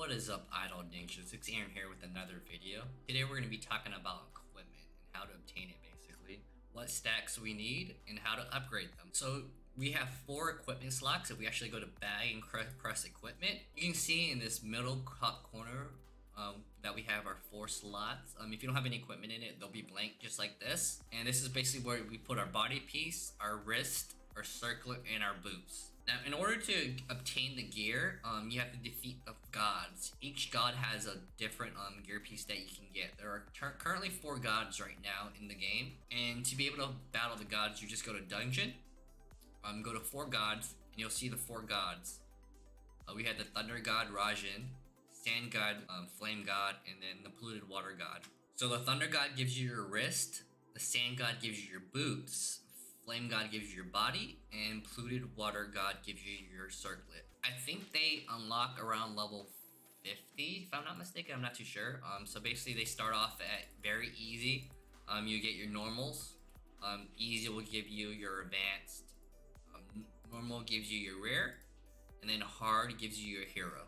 What is up, Idle Ninjas? It's Aaron here with another video. Today we're going to be talking about equipment and how to obtain it basically, what stacks we need, and how to upgrade them. So we have 4 equipment slots. If we actually go to bag and press equipment, you can see in this middle top corner that we have our 4 slots. If you don't have any equipment in it, they'll be blank just like this. And this is basically where we put our body piece, our wrist, our circlet, and our boots. Now, in order to obtain the gear, you have to defeat the gods. Each god has a different gear piece that you can get. There are currently 4 gods right now in the game. And to be able to battle the gods, you just go to dungeon, go to 4 gods, and you'll see the 4 gods. We had the thunder god, Rajan, sand god, flame god, and then the polluted water god. So the thunder god gives you your wrist, the sand god gives you your boots, flame god gives you your body, and polluted water god gives you your circlet. I think they unlock around level 50, if I'm not mistaken. I'm not too sure. So basically they start off at very easy. You get your normals. Easy will give you your advanced. Normal gives you your rare, and then hard gives you your hero.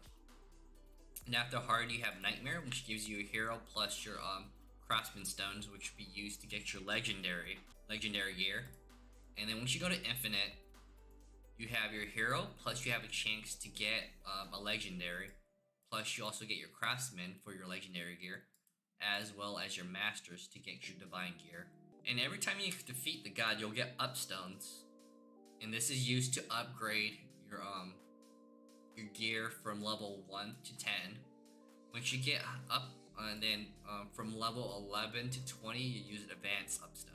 And after hard, you have nightmare, which gives you a hero plus your craftsman stones, which will be used to get your legendary gear. And then once you go to infinite, you have your hero, plus you have a chance to get a legendary, plus you also get your craftsman for your legendary gear, as well as your masters to get your divine gear. And every time you defeat the god, you'll get upstones, and this is used to upgrade your gear from level 1 to 10. Once you get up, and then from level 11 to 20, you use advanced upstones.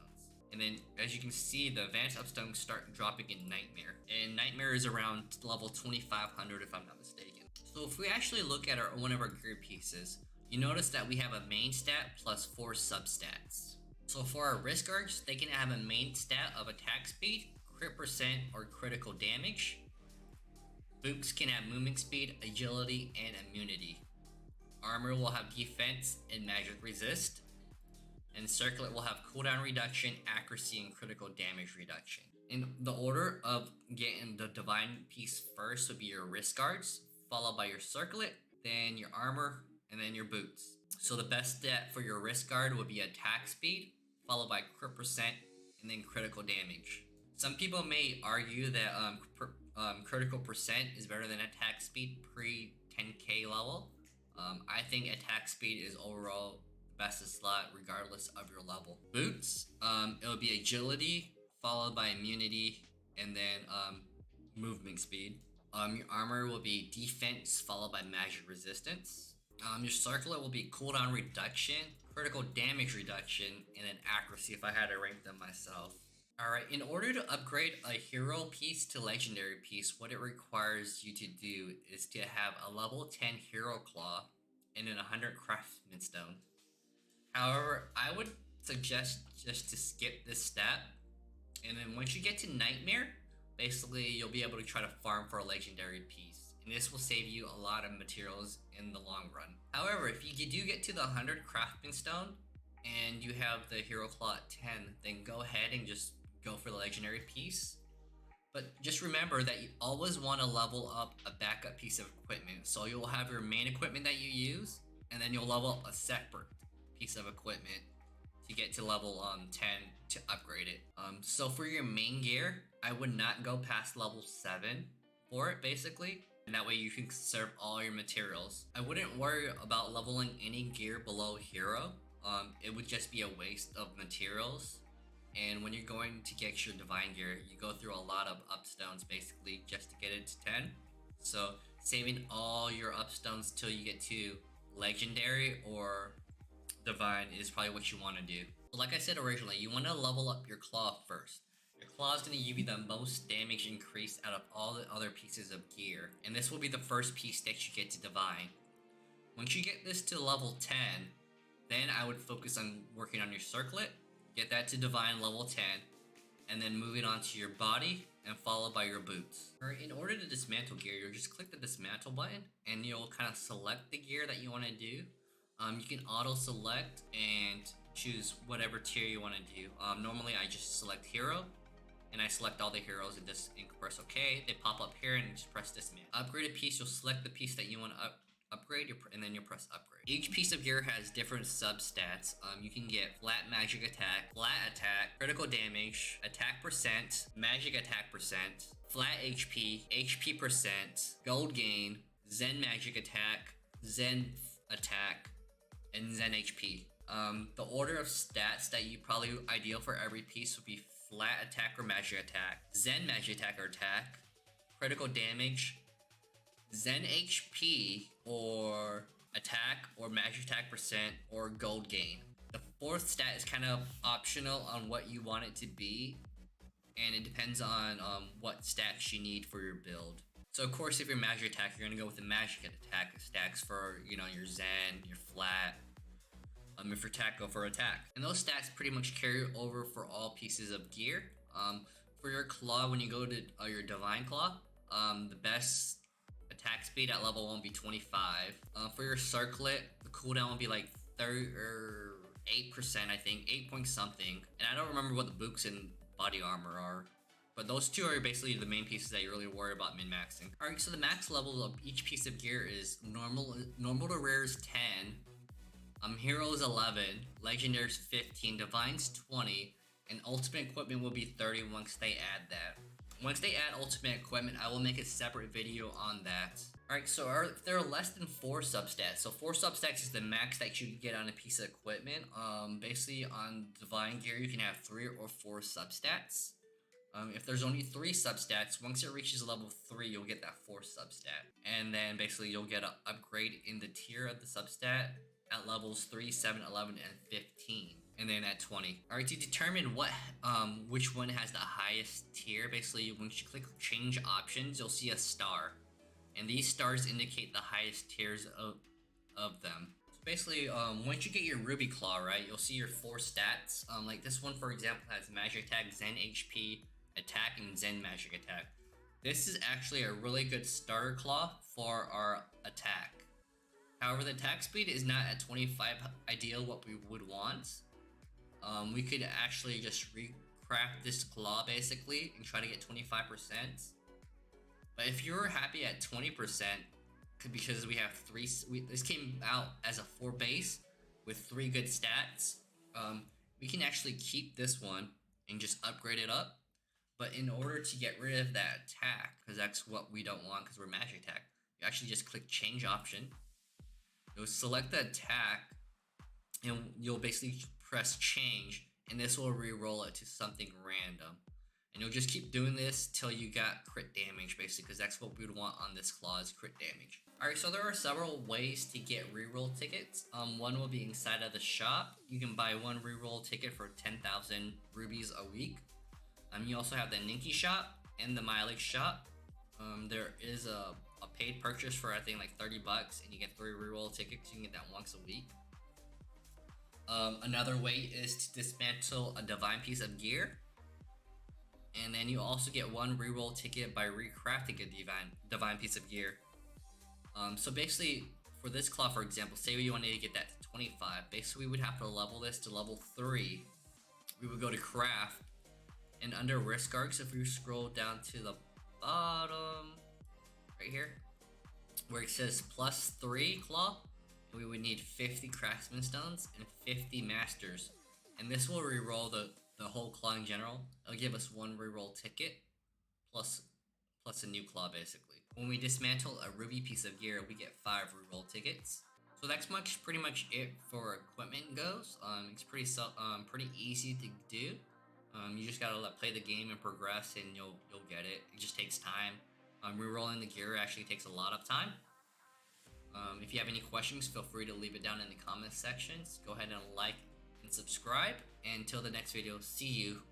And then, as you can see, the advanced upstones start dropping in Nightmare. And Nightmare is around level 2500 if I'm not mistaken. So if we actually look at one of our gear pieces, you notice that we have a main stat plus 4 substats. So for our wrist guards, they can have a main stat of attack speed, crit percent, or critical damage. Boots can have movement speed, agility, and immunity. Armor will have defense and magic resist. And circlet will have cooldown reduction, accuracy, and critical damage reduction. In the order of getting the divine piece first would be your wrist guards, followed by your circlet, then your armor, and then your boots. So the best stat for your wrist guard would be attack speed, followed by crit percent, and then critical damage. Some people may argue that critical percent is better than attack speed pre 10k level. I think attack speed is overall bestest slot regardless of your level. Boots, it would be agility followed by immunity and then movement speed. Your armor will be defense followed by magic resistance. Your circlet will be cooldown reduction, critical damage reduction, and then accuracy if I had to rank them myself. Alright, in order to upgrade a hero piece to legendary piece, what it requires you to do is to have a level 10 hero claw and then 100 craftsman stone. However, I would suggest just to skip this step, and then once you get to Nightmare, basically you'll be able to try to farm for a legendary piece, and this will save you a lot of materials in the long run. However, if you do get to the 100 craftsman stone, and you have the hero claw at 10, then go ahead and just go for the legendary piece. But just remember that you always want to level up a backup piece of equipment. So you'll have your main equipment that you use, and then you'll level up a separate piece of equipment to get to level 10 to upgrade it. So for your main gear, I would not go past level 7 for it basically, and that way you can conserve all your materials. I wouldn't worry about leveling any gear below hero. It would just be a waste of materials. And when you're going to get your divine gear, you go through a lot of upstones basically just to get it to 10. So saving all your upstones till you get to legendary or divine is probably what you want to do. Like I said originally, you want to level up your claw first. Your claw is going to give you the most damage increase out of all the other pieces of gear, and this will be the first piece that you get to divine. Once you get this to level 10, then I would focus on working on your circlet, get that to divine level 10, and then moving on to your body and followed by your boots. Alright, in order to dismantle gear, you'll just click the dismantle button and you'll kind of select the gear that you want to do. You can auto select and choose whatever tier you want to do. Normally I just select hero and I select all the heroes and press OK. They pop up here and just press dismantle. Upgrade a piece, you'll select the piece that you want to upgrade, and then you press upgrade. Each piece of gear has different substats. You can get flat magic attack, flat attack, critical damage, attack percent, magic attack percent, flat HP, HP percent, gold gain, Zen magic attack, Zen attack, and Zen HP. The order of stats that you probably ideal for every piece would be flat attack or magic attack, Zen magic attack or attack, critical damage, Zen HP or attack or magic attack percent, or gold gain. The fourth stat is kind of optional on what you want it to be, and it depends on what stats you need for your build. So of course, if you're magic attack, you're gonna go with the magic attack stacks for, you know, your Zen, your flat. If you're attack, go for attack. And those stats pretty much carry over for all pieces of gear. For your claw, when you go to your divine claw, the best attack speed at level 1 will be 25. For your circlet, the cooldown will be like 30 or 8%, I think, 8 point something. And I don't remember what the boots and body armor are. But those two are basically the main pieces that you really worry about min-maxing. Alright, so the max level of each piece of gear is normal to rares 10, heroes 11, legendaries 15, divines 20, and ultimate equipment will be 30 once they add that. Once they add ultimate equipment, I will make a separate video on that. Alright, so if there are less than 4 substats, so 4 substats is the max that you can get on a piece of equipment. Basically on divine gear, you can have 3 or 4 substats. If there's only 3 substats, once it reaches level 3, you'll get that 4 substat. And then basically you'll get an upgrade in the tier of the substat at levels 3, 7, 11, and 15. And then at 20. Alright, to determine which one has the highest tier, basically once you click change options, you'll see a star. And these stars indicate the highest tiers of them. So basically, once you get your Ruby Claw, right, you'll see your 4 stats. Like this one, for example, has magic attack, Zen HP, attack, and Zen magic attack. This is actually a really good starter claw for our attack. However, the attack speed is not at 25 ideal what we would want. We could actually just recraft this claw basically and try to get 25%. But if you're happy at 20%, because we have this came out as a 4 base with 3 good stats, we can actually keep this one and just upgrade it up. But in order to get rid of that attack, because that's what we don't want because we're magic attack, you actually just click change option. You'll select the attack and you'll basically press change, and this will re-roll it to something random. And you'll just keep doing this till you got crit damage, basically, because that's what we would want on this claw is crit damage. Alright, so there are several ways to get reroll tickets. One will be inside of the shop. You can buy 1 reroll ticket for 10,000 rubies a week. You also have the Ninky shop and the mileage shop. There is a paid purchase for I think like 30 bucks, and you get 3 reroll tickets. You can get that once a week. Another way is to dismantle a divine piece of gear, and then you also get 1 reroll ticket by recrafting a divine piece of gear. So basically, for this claw, for example, say we wanted to get that to 25. Basically, we would have to level this to level 3. We would go to craft, and under risk arcs, if we scroll down to the bottom, right here, where it says +3 claw, we would need 50 craftsman stones and 50 masters, and this will reroll the whole claw in general. It'll give us 1 reroll ticket plus a new claw basically. When we dismantle a ruby piece of gear, we get 5 reroll tickets. So that's pretty much it for equipment goes. It's pretty easy to do. You just gotta play the game and progress, and you'll get it. It just takes time. Rerolling the gear actually takes a lot of time. If you have any questions, feel free to leave it down in the comment sections. Go ahead and like and subscribe. And until the next video, see you